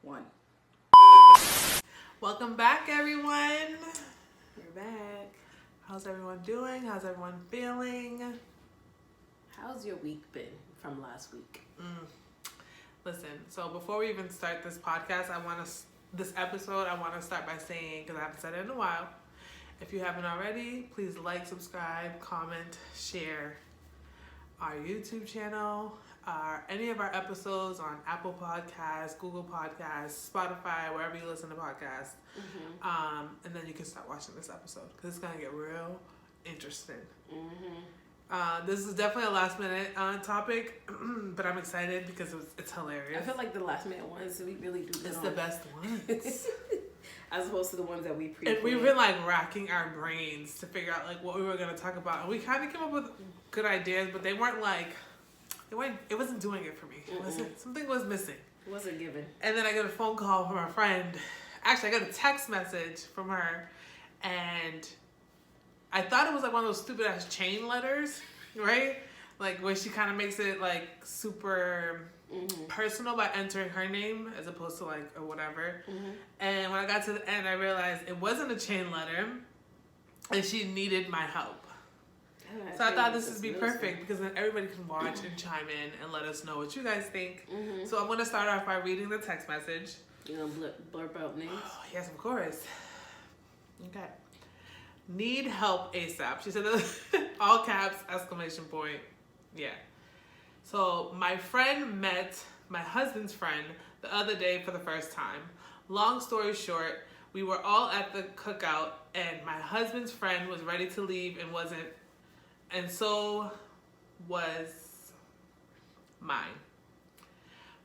One. Welcome back, everyone. We're back. How's everyone doing? How's everyone feeling? How's your week been from last week? Listen, so before we even start this podcast, I want to start by saying, because I haven't said it in a while, if you haven't already, please like, subscribe, comment, share our YouTube channel, any of our episodes on Apple Podcasts, Google Podcasts, Spotify, wherever you listen to podcasts. And then you can start watching this episode because it's going to get real interesting. This is definitely a last minute topic, but I'm excited because it's hilarious. I feel like the last minute ones, we really do It's the best ones. As opposed to the ones that we pre-planned. And we've been like racking our brains to figure out like what we were going to talk about. And we kind of came up with good ideas, but they weren't like, it wasn't doing it for me. Something was missing. It wasn't given. And then I got a phone call from a friend. Actually, I got a text message from her, and I thought it was like one of those stupid ass chain letters, right? Like where she kind of makes it like super personal by entering her name as opposed to like or whatever. And when I got to the end, I realized it wasn't a chain letter, and she needed my help. So I thought this would be perfect because then everybody can watch and chime in and let us know what you guys think. So I'm going to start off by reading the text message. You going to blurb out names? Oh, yes, of course. Okay. Need help ASAP. She said all caps, exclamation point. Yeah. So my friend met my husband's friend the other day for the first time. Long story short, we were all at the cookout and my husband's friend was ready to leave and wasn't. And so was mine.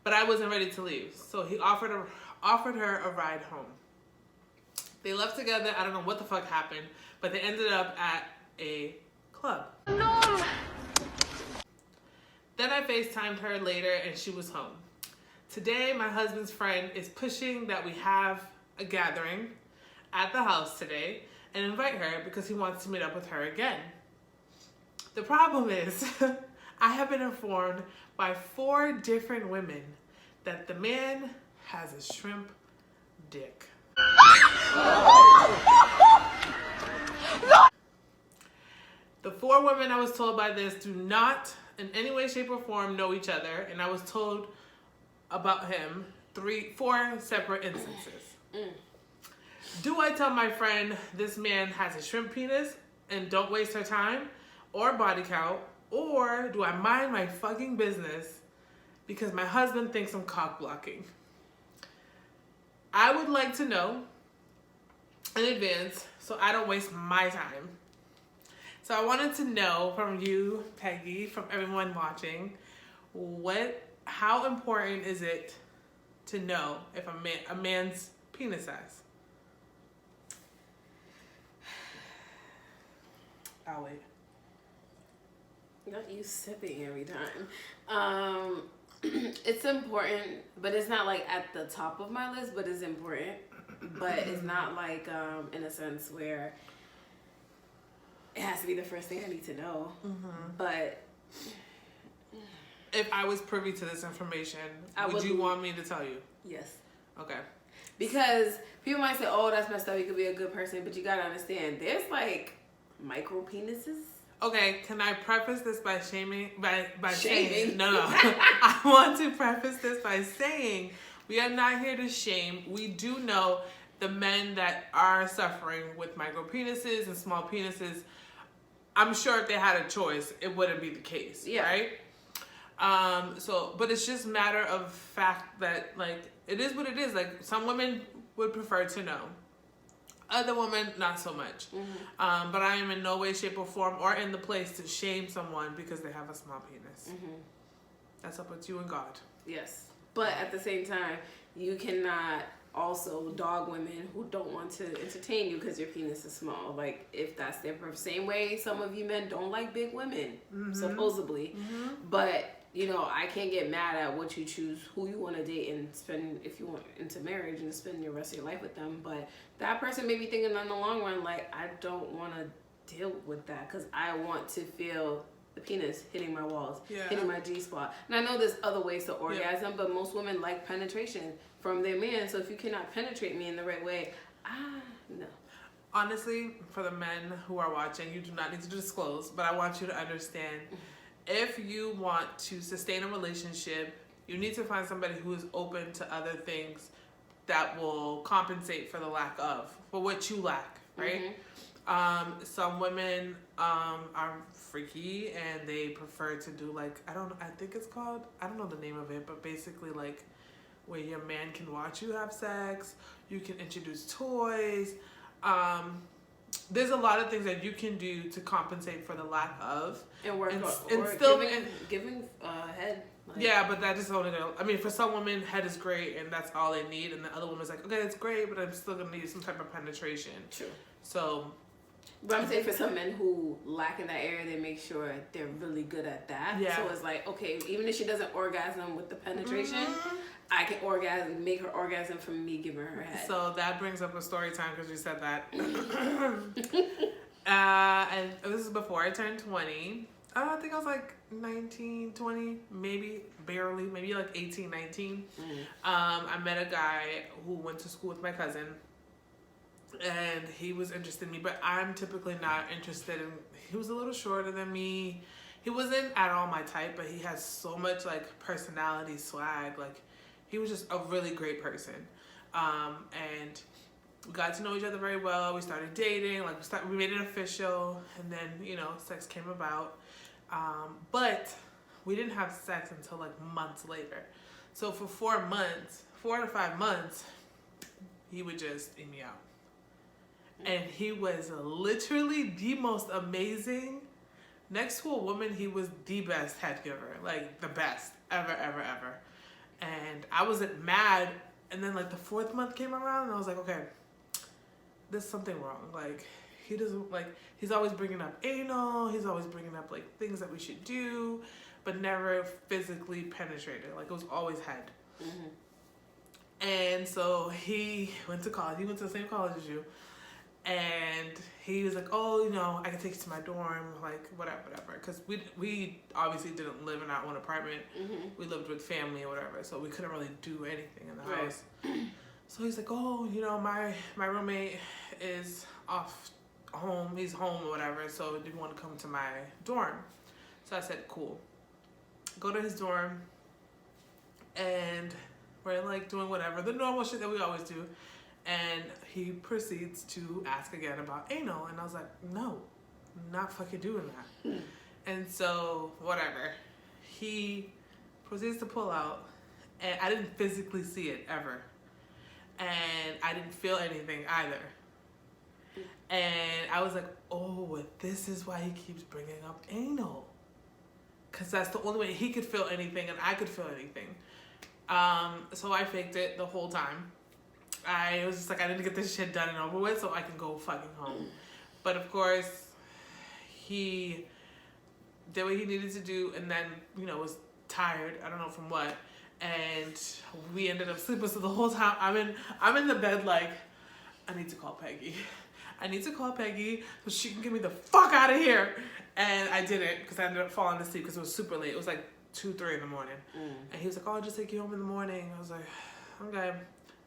But I wasn't ready to leave. So he offered her a ride home. They left together. I don't know what the fuck happened, but they ended up at a club. No. Then I FaceTimed her later and she was home. Today, my husband's friend is pushing that we have a gathering at the house today and invite her because he wants to meet up with her again. The problem is, I have been informed by 4 different women that the man has a shrimp dick. The 4 women I was told by this do not in any way, shape, or form know each other, and I was told about him 4 separate instances. Do I tell my friend this man has a shrimp penis and don't waste her time or body count, or do I mind my fucking business because my husband thinks I'm cock blocking? I would like to know in advance so I don't waste my time. So I wanted to know from you, Peggy, from everyone watching, how important is it to know if a man's penis size? I'll wait. Not you sipping every time. It's important, but it's not like at the top of my list, but it's important. But it's not like in a sense where it has to be the first thing I need to know. But if I was privy to this information, would you want me to tell you? Yes. Okay. Because people might say, oh, that's messed up, you could be a good person, but you gotta understand, there's like micro penises. Okay, can I preface this by shaming? Shaming? No. I want to preface this by saying we are not here to shame. We do know the men that are suffering with micro penises and small penises. I'm sure if they had a choice, it wouldn't be the case, right? But it's just a matter of fact that, like, it is what it is. Like, some women would prefer to know. Other women, not so much. But I am in no way, shape, or form or in the place to shame someone because they have a small penis. That's up with you and God. Yes. But at the same time, you cannot also dog women who don't want to entertain you because your penis is small. Like, if that's their preference. Same way some of you men don't like big women, supposedly. But, you know, I can't get mad at what you choose, who you want to date and spend, if you want into marriage and spend your rest of your life with them. But that person may be thinking in the long run, like, I don't want to deal with that because I want to feel the penis hitting my walls, Yeah. hitting my G-spot. And I know there's other ways to orgasm, but most women like penetration from their man. So if you cannot penetrate me in the right way, no. Honestly, for the men who are watching, you do not need to disclose, but I want you to understand, if you want to sustain a relationship, you need to find somebody who is open to other things that will compensate for the lack of, for what you lack, right? Some women are freaky and they prefer to do like, I don't know the name of it, but basically like where your man can watch you have sex, you can introduce toys. There's a lot of things that you can do to compensate for the lack of, and work and or still giving head. Like, yeah, but that is only gonna. I mean, for some women, head is great, and that's all they need, and the other woman's like, okay, it's great, but I'm still gonna need some type of penetration. True. So, but I'm saying for some men who lack in that area, they make sure they're really good at that. Yeah. So it's like, okay, even if she doesn't orgasm with the penetration, I can make her orgasm from me giving her head. So that brings up a story time because you said that. And this is before I turned 20. I think I was like 19, 20, maybe barely, maybe like 18, 19. I met a guy who went to school with my cousin, and he was interested in me, but I'm typically not interested in. He was a little shorter than me. He wasn't at all my type, but he has so much like personality, swag. Like, he was just a really great person. And we got to know each other very well. We started dating. Like, we made it official, and then, you know, sex came about. But we didn't have sex until like months later. So for 4 to 5 months, he would just eat me out. And he was literally the most amazing. Next to a woman, he was the best head giver. Like, the best ever, ever, ever. And I wasn't mad. And then like the 4th month came around, and I was like, okay, there's something wrong. Like, he doesn't, like, he's always bringing up anal. He's always bringing up like things that we should do, but never physically penetrated. Like, it was always head. And so he went to college. He went to the same college as you. And he was like, oh, you know, I can take you to my dorm, like, whatever. Because we obviously didn't live in our own apartment. We lived with family or whatever, so we couldn't really do anything in the house. So he's like, oh, you know, my roommate is off home. He's home or whatever, so do you want to come to my dorm? So I said, cool. Go to his dorm, and we're, like, doing whatever. The normal shit that we always do. And he proceeds to ask again about anal. And I was like, no, I'm not fucking doing that. And so, whatever. He proceeds to pull out. And I didn't physically see it ever. And I didn't feel anything either. And I was like, oh, this is why he keeps bringing up anal. Because that's the only way he could feel anything and I could feel anything. So I faked it the whole time. I was just like, I need to get this shit done and over with so I can go fucking home. But of course, he did what he needed to do, and then, you know, was tired. I don't know from what. And we ended up sleeping. So the whole time I'm in the bed like, I need to call Peggy. I need to call Peggy so she can get me the fuck out of here. And I didn't, because I ended up falling asleep because it was super late. It was like 2, 3 in the morning. And he was like, oh, I'll just take you home in the morning. I was like, okay.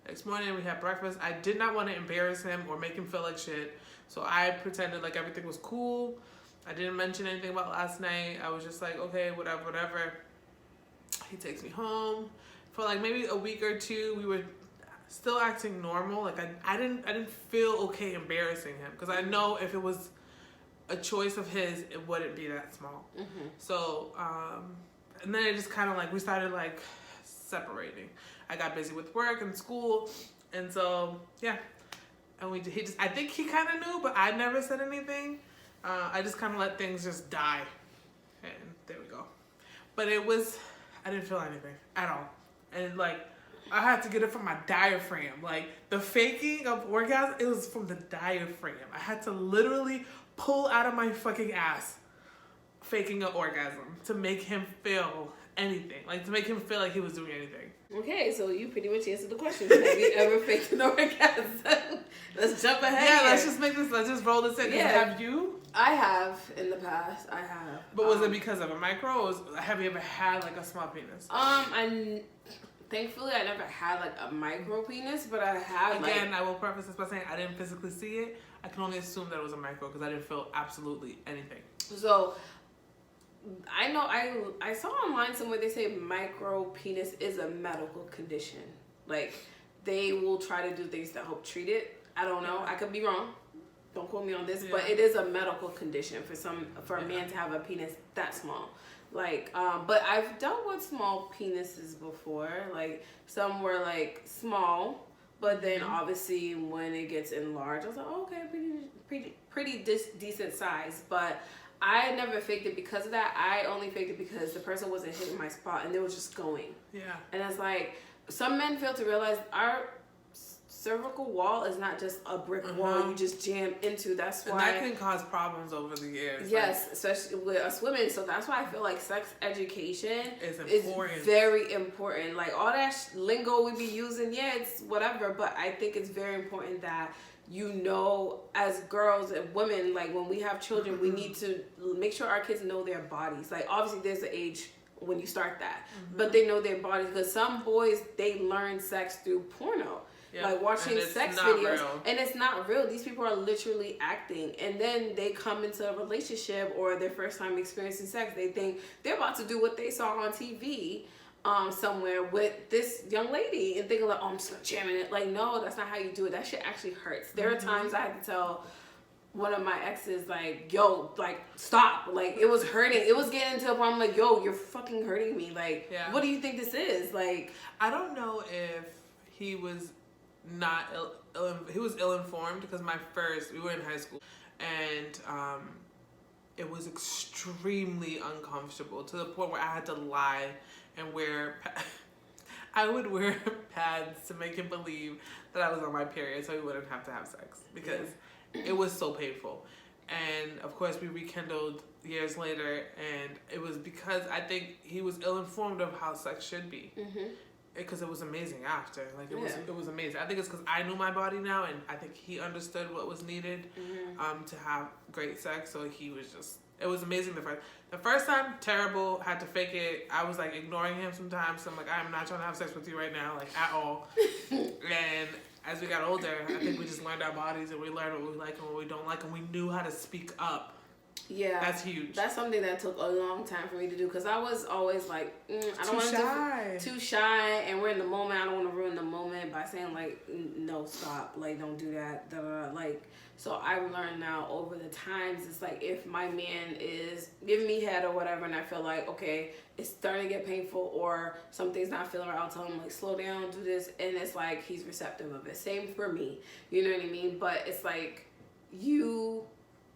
Next morning, we had breakfast. I did not want to embarrass him or make him feel like shit. So I pretended like everything was cool. I didn't mention anything about last night. I was just like, okay, whatever. He takes me home. For like maybe a week or 2, we were still acting normal. Like, I didn't feel okay embarrassing him. Because I know if it was a choice of his, it wouldn't be that small. So, and then it just kind of like, we started like separating. I got busy with work and school, and so yeah, and I think he kind of knew, but I never said anything. I just kind of let things just die, and there we go. But I didn't feel anything at all, and like, I had to get it from my diaphragm. Like, the faking of orgasm, it was from the diaphragm. I had to literally pull out of my fucking ass faking an orgasm to make him feel anything, like to make him feel like he was doing anything. Okay, so you pretty much answered the question. Have you ever faked an orgasm? Let's jump ahead. Yeah, here. let's just roll this in. Yeah. Have you? I have in the past. I have. But was it because of a micro, or have you ever had like a small penis? Thankfully I never had like a micro penis, but I have. Again, I will preface this by saying I didn't physically see it. I can only assume that it was a micro because I didn't feel absolutely anything. So I know I saw online somewhere they say micro penis is a medical condition. Like they will try to do things to help treat it. I don't know. I could be wrong. Don't quote me on this, but it is a medical condition for a man to have a penis that small. Like, but I've dealt with small penises before. Like some were like small, but then obviously when it gets enlarged, I was like, oh, okay, pretty decent size. But I never faked it because of that. I only faked it because the person wasn't hitting my spot and they were just going. Yeah. And it's like, some men fail to realize our cervical wall is not just a brick wall you just jam into. That's why. And that can cause problems over the years. Yes, like, especially with us women. So that's why I feel like sex education is very important. Like all that lingo we be using, yeah, it's whatever. But I think it's very important that you know, as girls and women, like when we have children, we need to make sure our kids know their bodies. Like obviously there's an age when you start that, but they know their bodies, because some boys, they learn sex through porno. Like watching sex videos, and it's not real. These people are literally acting, and then they come into a relationship or their first time experiencing sex. They think they're about to do what they saw on TV somewhere with this young lady, and thinking like, oh, I'm just gonna jam in it. Like, no, that's not how you do it. That shit actually hurts. There are times I had to tell one of my exes, like, yo, like, stop. Like, it was hurting. It was getting to a point, I'm like, yo, you're fucking hurting me. Like, what do you think this is? Like, I don't know if he was not he was ill-informed, because we were in high school, and it was extremely uncomfortable to the point where I had to lie and I would wear pads to make him believe that I was on my period so he wouldn't have to have sex, because it was so painful. And of course we rekindled years later, and it was because I think he was ill-informed of how sex should be. Because it was amazing after. Like it was amazing. I think it's because I knew my body now, and I think he understood what was needed to have great sex. So he was just, it was amazing the first time, terrible, had to fake it. I was like ignoring him sometimes. So I'm like, I'm not trying to have sex with you right now, like at all. And as we got older, I think we just learned our bodies, and we learned what we like and what we don't like, and we knew how to speak up. Yeah, that's huge. That's something that took a long time for me to do, because I was always like, I don't want to too shy, and we're in the moment. I don't want to ruin the moment by saying like, no, stop, like don't do that. Like, so I've learned now over the times. It's like if my man is giving me head or whatever, and I feel like okay, it's starting to get painful or something's not feeling right, I'll tell him like slow down, do this, and it's like he's receptive of it. Same for me, you know what I mean? But it's like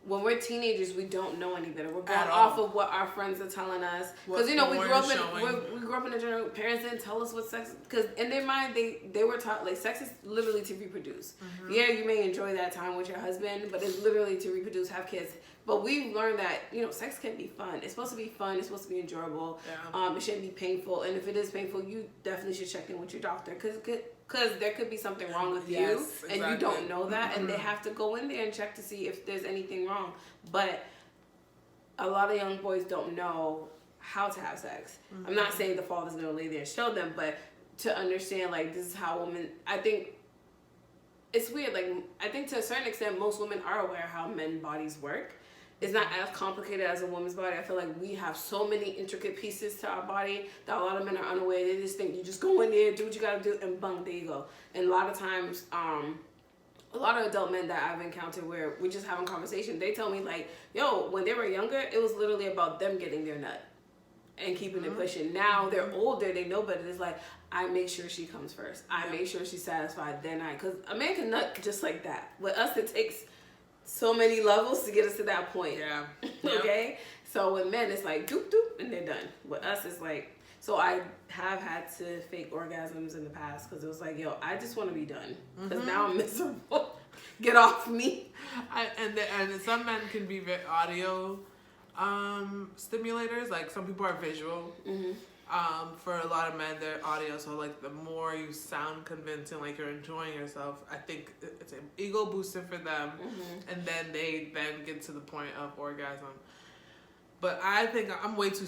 when we're teenagers, we don't know any better. We're going off of what our friends are telling us. Because, you know, we grew up in a generation, parents didn't tell us what sex, because in their mind, they were taught, like, sex is literally to reproduce. Yeah, you may enjoy that time with your husband, but it's literally to reproduce, have kids. But we've learned that, you know, sex can be fun. It's supposed to be fun. It's supposed to be enjoyable. It shouldn't be painful. And if it is painful, you definitely should check in with your doctor, because there could be something wrong with you, and you don't know that, and they have to go in there and check to see if there's anything wrong. But a lot of young boys don't know how to have sex. I'm not saying the father's going to lay there and show them, but to understand, like, this is how women, I think, it's weird, like, I think to a certain extent, most women are aware how men's bodies work. It's not as complicated as a woman's body. I feel like we have so many intricate pieces to our body that a lot of men are unaware. They just think you just go in there, do what you gotta do, and boom, there you go. And a lot of times, a lot of adult men that I've encountered where we just having conversation, they tell me like, yo, when they were younger, it was literally about them getting their nut and keeping it pushing. Now they're older, they know better. It's like, I make sure she comes first. I make sure she's satisfied, then because a man can nut just like that. With us, it takes so many levels to get us to that point. Okay? So with men, it's like doop doop and they're done. With us, it's like, so I have had to fake orgasms in the past, because it was like, yo, I just want to be done, because now I'm miserable. Get off me. And some men can be audio stimulators. Like some people are visual. For a lot of men, their audio, so like the more you sound convincing, like you're enjoying yourself, I think it's an ego booster for them, and then they then get to the point of orgasm. But I think I'm way too.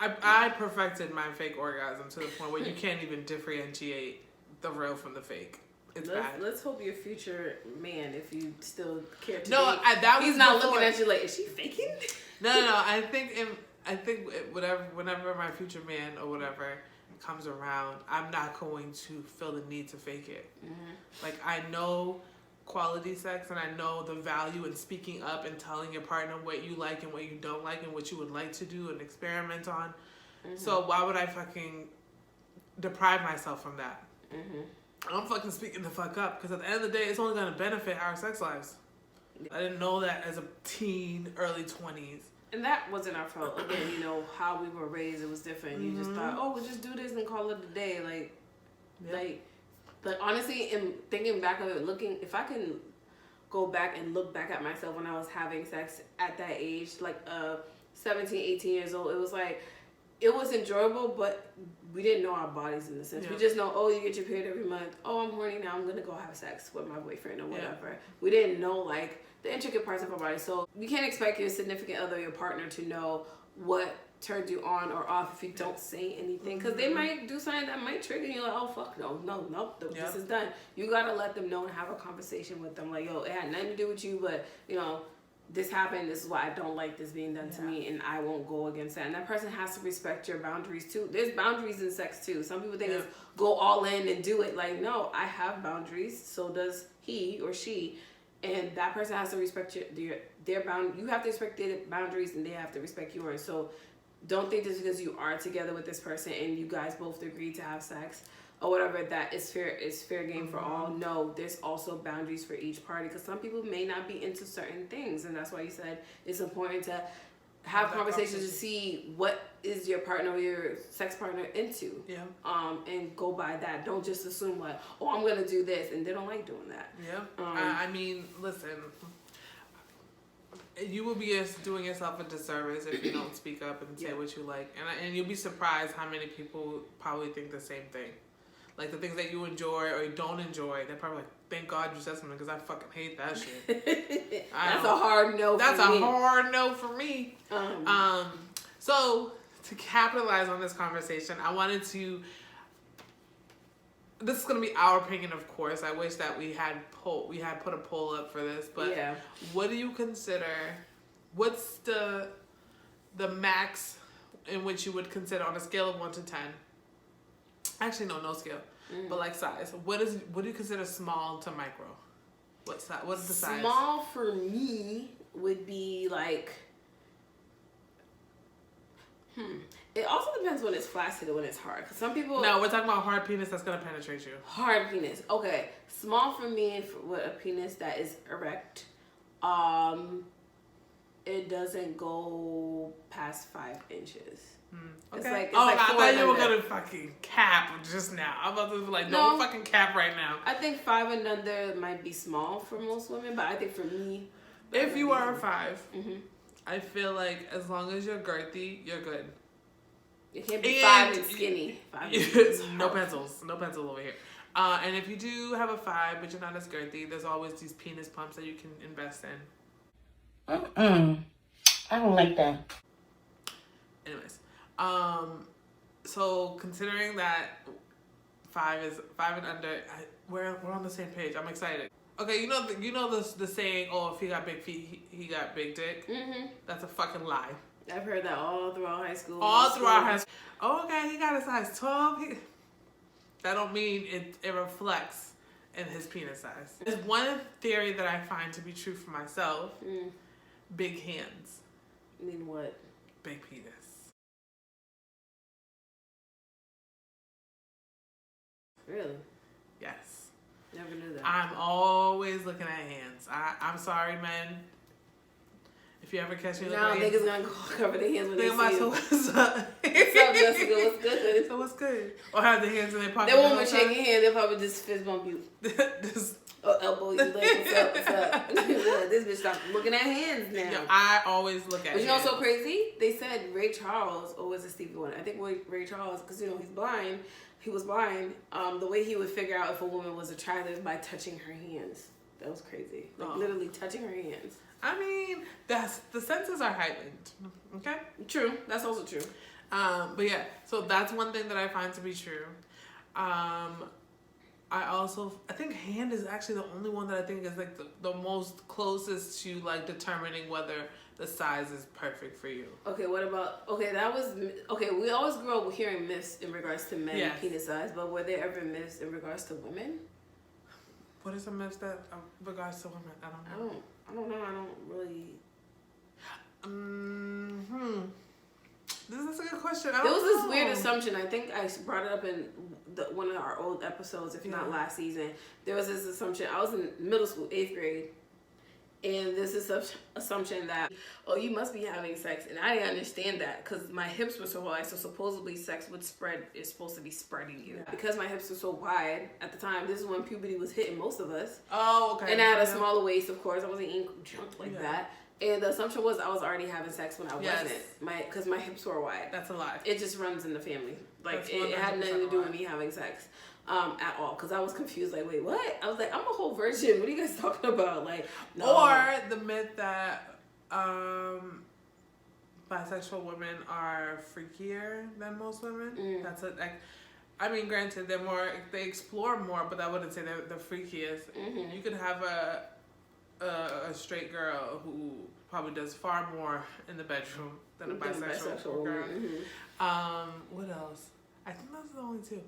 I perfected my fake orgasm to the point where you can't even differentiate the real from the fake. It's bad. Let's hope your future man, if you still care to. No, he's not looking at you like, is she faking? No. I think whenever my future man or whatever comes around, I'm not going to feel the need to fake it. Like, I know quality sex, and I know the value in speaking up and telling your partner what you like and what you don't like and what you would like to do and experiment on. So why would I fucking deprive myself from that? I'm fucking speaking the fuck up, because at the end of the day, it's only going to benefit our sex lives. I didn't know that as a teen, early 20s. And that wasn't our fault. Again, you know, how we were raised, it was different. You just thought, oh, we'll just do this and call it a day. Like honestly, in thinking back of it, if I can go back and look back at myself when I was having sex at that age, like 17, 18 years old, it was like, it was enjoyable, but we didn't know our bodies in the sense. We just know, oh, you get your period every month. Oh, I'm horny now. I'm going to go have sex with my boyfriend or whatever. We didn't know, like, the intricate parts of our body. So you can't expect your significant other, your partner, to know what turned you on or off if you don't say anything. Because they might do something that might trigger you. Like, oh, fuck, no, this is done. You got to let them know and have a conversation with them. Like, yo, it had nothing to do with you, but, you know, this happened, this is why I don't like this being done to me, and I won't go against that. And that person has to respect your boundaries too. There's boundaries in sex too. Some people think it's go all in and do it. Like, no, I have boundaries, so does he or she. And that person has to respect their bound. You have to respect their boundaries, and they have to respect yours. So don't think just because you are together with this person and you guys both agree to have sex or whatever, that is fair game for all. No, there's also boundaries for each party, because some people may not be into certain things, and that's why you said it's important to have conversations to see what is your partner or your sex partner into. And go by that. Don't just assume like, oh, I'm gonna do this, and they don't like doing that. I mean, listen, you will be doing yourself a disservice if you don't speak up and say what you like, and you'll be surprised how many people probably think the same thing. Like, the things that you enjoy or you don't enjoy, they're probably like, thank God you said something, because I fucking hate that shit. That's a hard no for me. That's a hard no for me. So, to capitalize on this conversation, I wanted to... This is going to be our opinion, of course. I wish that we had put a poll up for this. But what do you consider... What's the max in which you would consider on a scale of 1 to 10? Actually, no scale. But like size. What do you consider small to micro? What's the size? Small for me would be like... It also depends when it's flaccid or when it's hard. Because some people... No, we're talking about hard penis that's going to penetrate you. Hard penis. Okay. Small for me with a penis that is erect. It doesn't go past 5 inches. Okay. It's like I thought you were gonna fucking cap just now. I'm about to be like, no fucking cap right now. I think 5 and under might be small for most women, but I think for me, if you are a 5, I feel like as long as you're girthy, you're good. It can't be 5 and skinny. 5 no pencils over here. And if you do have a 5, but you're not as girthy, there's always these penis pumps that you can invest in. I don't like that. Anyways. So considering that 5 and under, we're on the same page. I'm excited. Okay, you know the saying, oh, if he got big feet, he got big dick. That's a fucking lie. I've heard that all throughout high school. Oh, okay, he got a size 12. That don't mean it reflects in his penis size. There's one theory that I find to be true for myself. Big hands. Mean what? Big penis. Really? Yes. Never knew that. I'm always looking at hands. I'm sorry, men. If you ever catch me looking at hands. Niggas gonna cover their hands when they see you. What's up, Jessica? What's good? So what's good? Or have their hands in their pocket. They won't be shaking hands. They'll probably just fist bump you. Or elbow you. Like, what's up? What's up? This bitch stop looking at hands now. Yeah, I always look at. But you know what's so crazy? They said Ray Charles, or was it Stevie Wonder? I think Ray Charles, because he's blind. He was blind. The way he would figure out if a woman was attractive is by touching her hands. That was crazy. Like literally touching her hands. I mean, the senses are heightened. Okay. True. That's also true. But yeah, so that's one thing that I find to be true. I think hand is actually the only one that I think is like the most closest to like determining whether the size is perfect for you. Okay, we always grew up hearing myths in regards to men penis size, but were there ever myths in regards to women? What are some myths that in regards to women? I don't know. I don't know. I don't really. This is a good question. There was this weird assumption. I think I brought it up in one of our old episodes, if not last season. There was this assumption. I was in middle school, 8th grade, and this is assumption that, oh, you must be having sex, and I didn't understand that because my hips were so wide. So supposedly sex would spread. It's supposed to be spreading you because my hips were so wide at the time. This is when puberty was hitting most of us. Oh, okay. And I had a smaller waist, of course. I wasn't eating junk like that. And the assumption was I was already having sex when I wasn't. Because my hips were wide. That's a lie. It just runs in the family. Like, it had nothing to do with me having sex at all. Because I was confused. Like, wait, what? I was like, I'm a whole virgin. What are you guys talking about? Like, no. Or the myth that bisexual women are freakier than most women. That's I mean, granted, they explore more, but I wouldn't say they're the freakiest. Mm-hmm. You could have a straight girl who probably does far more in the bedroom than a bisexual girl. Mm-hmm. What else? I think those are the only two.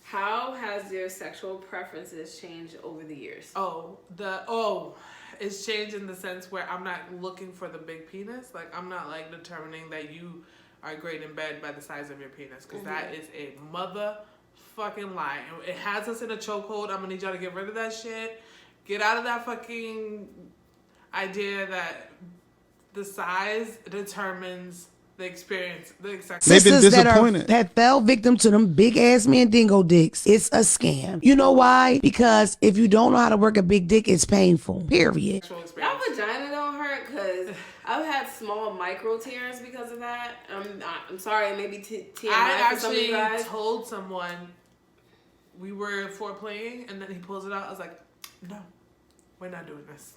How has your sexual preferences changed over the years? It's changed in the sense where I'm not looking for the big penis. Like, I'm not like determining that you are great in bed by the size of your penis, because that is a motherfucking lie. And it has us in a chokehold. I'm gonna need y'all to get rid of that shit. Get out of that fucking idea that the size determines the experience. Sisters that fell victim to them big ass mandingo dicks, it's a scam. You know why? Because if you don't know how to work a big dick, it's painful. Period. Y'all vagina don't hurt because I've had small micro tears because of that. I'm sorry, maybe TMI I for some of you guys. actually told someone we were foreplaying, and then he pulls it out. I was like, no, we're not doing this.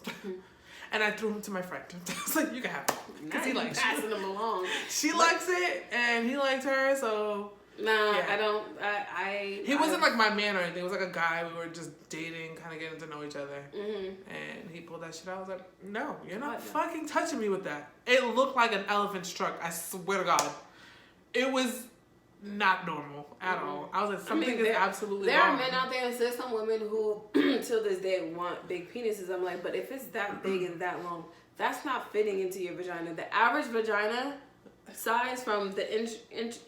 And I threw him to my friend. I was like, you can have it. Because he likes passing them along. She likes it, and he likes her, so. Nah, yeah. I don't. He wasn't like my man or anything. It was like a guy. We were just dating, kind of getting to know each other. Mm-hmm. And he pulled that shit out. I was like, no, you're not fucking touching me with that. It looked like an elephant's trunk. I swear to God. It was not normal at all. I was like, something is absolutely there wrong. There are men out there, and there's some women who, till this day, want big penises. I'm like, but if it's that big and that long, that's not fitting into your vagina. The average vagina size from the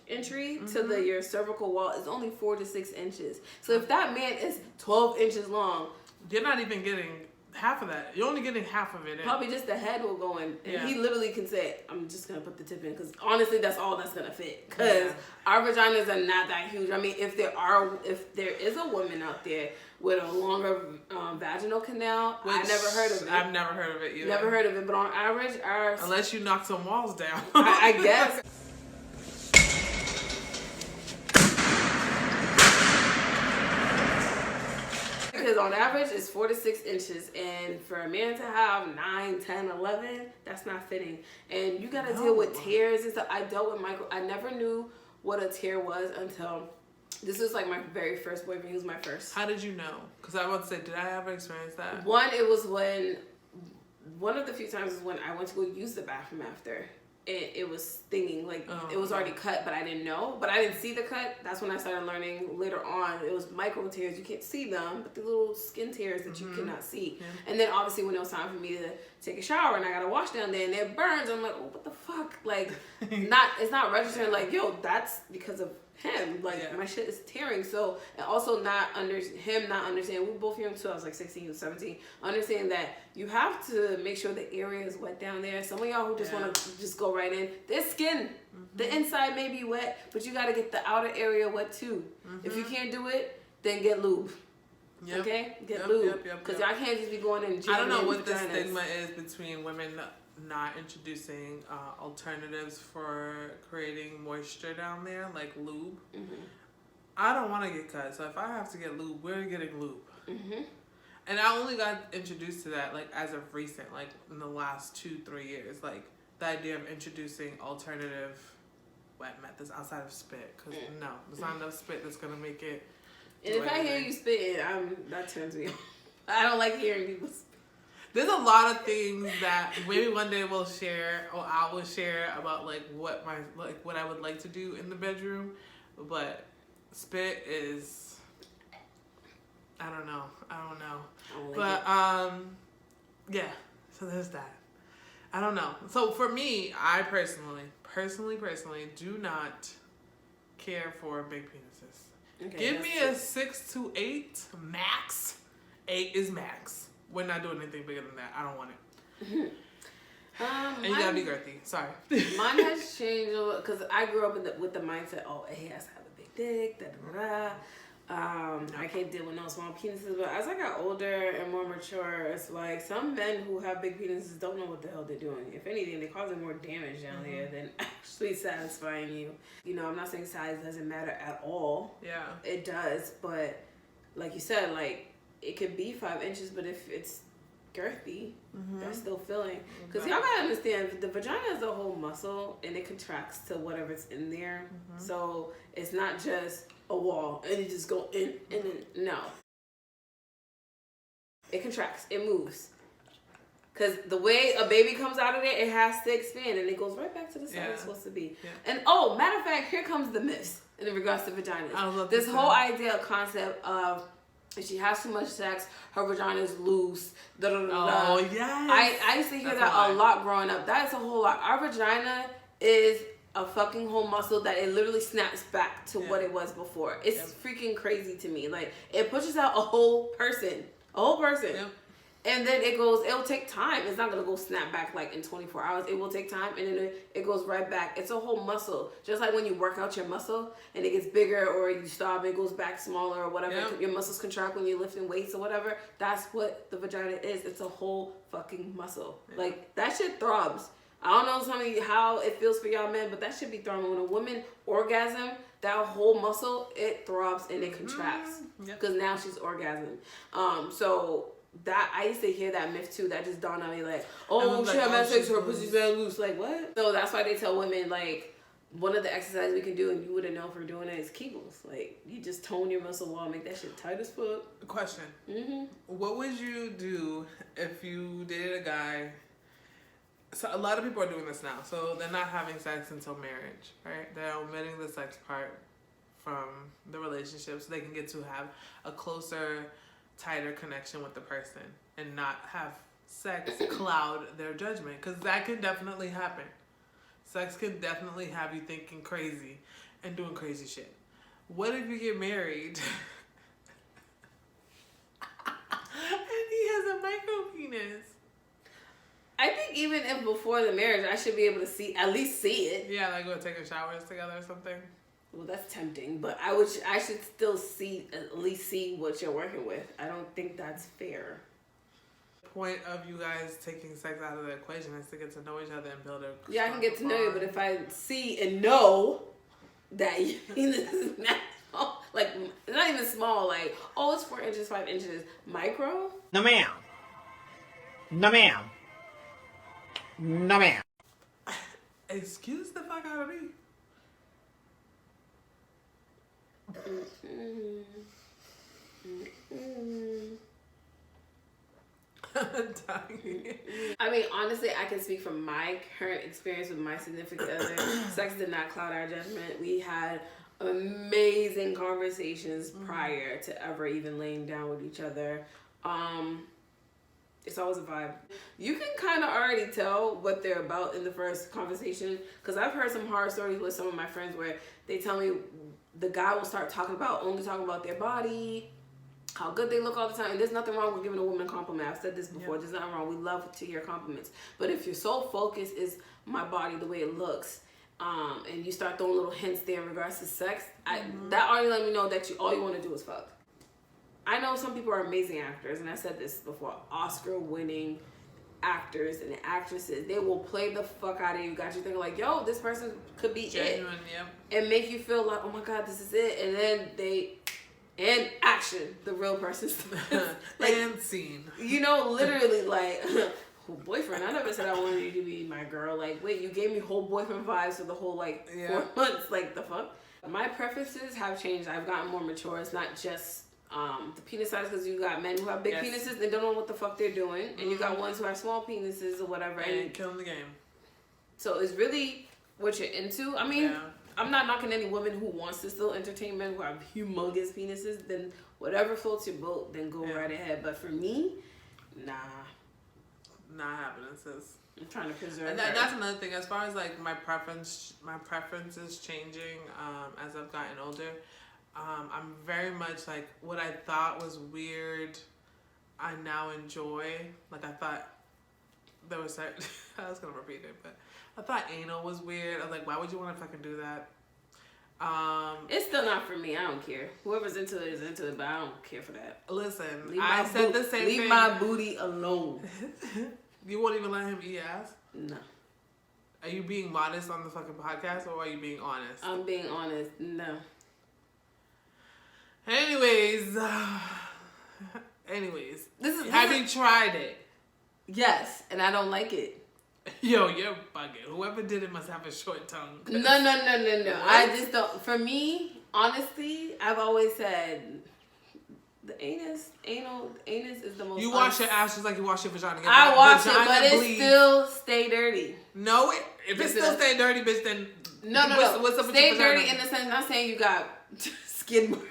entry to your cervical wall is only 4 to 6 inches. So if that man is 12 inches long, you're not even getting half of that. You're only getting half of it. Probably just the head will go in. And he literally can say, I'm just going to put the tip in. Because honestly, that's all that's going to fit. Because our vaginas are not that huge. I mean, if there is a woman out there with a longer vaginal canal, I never heard of it. I've never heard of it either. Never heard of it. But on average, unless you knock some walls down. I guess. Because on average, it's 4 to 6 inches. And for a man to have 9, 10, 11, that's not fitting. And you got to deal with tears and stuff. I dealt with I never knew what a tear was until this was like my very first boyfriend. He was my first. How did you know? Because I want to say, did I ever experience that? It was one of the few times was when I went to go use the bathroom after. It was stinging, like it was already cut, but I didn't know. But I didn't see the cut. That's when I started learning later on. It was micro tears. You can't see them, but the little skin tears that you cannot see. Yeah. And then obviously when it was time for me to take a shower and I got to wash down there and it burns, I'm like, oh, what the fuck? Like, it's not registering like, yo, that's because of him. Like my shit is tearing. So, and also not understanding. We're both young too. I was like 16, he was 17. Understand that you have to make sure the area is wet down there. Some of y'all who just want to just go right in. There's skin. The inside may be wet, but you got to get the outer area wet too. If you can't do it, then get lube. Okay? Get lube. Because y'all can't just be going in. I don't know what the stigma is between women not introducing alternatives for creating moisture down there, like lube. I don't want to get cut, so if I have to get lube, we're getting lube. And I only got introduced to that like as of recent, like in the last 2-3 years, like the idea of introducing alternative wet methods outside of spit. Because no, there's not enough spit that's gonna make it. And if I hear you spitting, that turns me off. I don't like hearing people spit. There's a lot of things that maybe one day we'll share, or I will share about like what I would like to do in the bedroom, but spit is, I don't know, but yeah. So there's that. I don't know. So for me, I personally do not care for big penises. Okay, give me a 6 to 8 max. 8 is max. We're not doing anything bigger than that. I don't want it. And you gotta be girthy. Sorry. Mine has changed because I grew up with the mindset, oh, he has to have a big dick, da-da-da-da. I can't deal with no small penises. But as I got older and more mature, it's like some men who have big penises don't know what the hell they're doing. If anything, they're causing more damage down there than actually satisfying you. You know, I'm not saying size doesn't matter at all. Yeah. It does. But like you said, like, it could be 5 inches, but if it's girthy, that's still filling. Because y'all gotta understand, the vagina is a whole muscle and it contracts to whatever's in there. So it's not just a wall and it just go in and then, no. It contracts, it moves. Because the way a baby comes out of there, it has to expand and it goes right back to the size it's supposed to be. And oh, matter of fact, here comes the myths in regards to vaginas. This whole idea, concept of if she has too much sex, her vagina is loose. Oh, yes. I used to hear that a lot growing up. That is a whole lot. Our vagina is a fucking whole muscle that it literally snaps back to what it was before. It's freaking crazy to me. Like, it pushes out a whole person. A whole person. And then it'll take time. It's not going to go snap back like in 24 hours. It will take time and then it goes right back. It's a whole muscle. Just like when you work out your muscle and it gets bigger or you stop, it goes back smaller or whatever. Your muscles contract when you're lifting weights or whatever. That's what the vagina is. It's a whole fucking muscle. Like, that shit throbs. I don't know how it feels for y'all men, but that should be throbbing. When a woman orgasm, that whole muscle, it throbs and it contracts. Because now she's orgasming. So that I used to hear that myth too. That just dawned on me like, oh, she had mad sex, her pussy's bad loose. Like, what? So that's why they tell women, like, one of the exercises we can do, and you wouldn't know if we're doing it, is Kegels. Like, you just tone your muscle wall, make that shit tight as fuck. Question. What would you do if you dated a guy? So a lot of people are doing this now. So they're not having sex until marriage, right? They're omitting the sex part from the relationship so they can get to have a closer, tighter connection with the person and not have sex cloud their judgment, because that can definitely happen. Sex can definitely have you thinking crazy and doing crazy shit. What if you get married and he has a micro penis? I think even if before the marriage, I should be able to at least see it. Yeah, like go take a showers together or something. Well, that's tempting, but I should still at least see what you're working with. I don't think that's fair. The point of you guys taking sex out of the equation is to get to know each other and build a... Yeah, I can get to know you, but if I see and know that your penis is not small, like, it's not even small, like, oh, it's 4 inches, 5 inches, micro? No, ma'am. No, ma'am. No, ma'am. Excuse the fuck out of me. I mean, honestly, I can speak from my current experience with my significant other. Sex did not cloud our judgment. We had amazing conversations prior to ever even laying down with each other. It's always a vibe. You can kind of already tell what they're about in the first conversation, because I've heard some horror stories with some of my friends where they tell me the guy will start only talking about their body, how good they look all the time. And there's nothing wrong with giving a woman a compliment. I've said this before. There's nothing wrong. We love to hear compliments. But if your sole focus is my body, the way it looks, and you start throwing little hints there in regards to sex, that already let me know that all you want to do is fuck. I know some people are amazing actors, and I said this before, Oscar-winning actors and actresses, they will play the fuck out of you. Got you thinking like, yo, this person could be genuine, it. And make you feel like, oh my God, this is it. And then and action, the real person's like, and scene. You know, literally like, boyfriend, I never said I wanted you to be my girl. Like, wait, you gave me whole boyfriend vibes for the whole 4 months. Like, the fuck? My preferences have changed. I've gotten more mature. It's not just the penis size, because you got men who have big penises, they don't know what the fuck they're doing, and you got ones who have small penises or whatever, and killing the game. So it's really what you're into. I mean, I'm not knocking any woman who wants to still entertain men who have humongous penises. Then whatever floats your boat, then go right ahead. But for me, nah. Not happening, sis. I'm trying to preserve. And that's another thing. As far as like my preference is changing as I've gotten older. I'm very much like what I thought was weird, I now enjoy. Like I thought there was I was gonna repeat it, but I thought anal was weird. I was like, why would you want to fucking do that? It's still not for me. I don't care. Whoever's into it is into it, but I don't care for that. Listen, I said the same thing. Leave my booty alone. You won't even let him eat ass? No. Are you being modest on the fucking podcast, or are you being honest? I'm being honest. No. Anyways, have you tried it? Yes, and I don't like it. Yo, you're bugging. Whoever did it must have a short tongue. No. I just don't. For me, honestly, I've always said the anus is the most. You wash your ass just like you wash your vagina. I wash it, but it still stay dirty. No, if it still stay dirty, bitch, then no. What's up with stay your dirty vagina? in the sense. Not saying you got skin marks.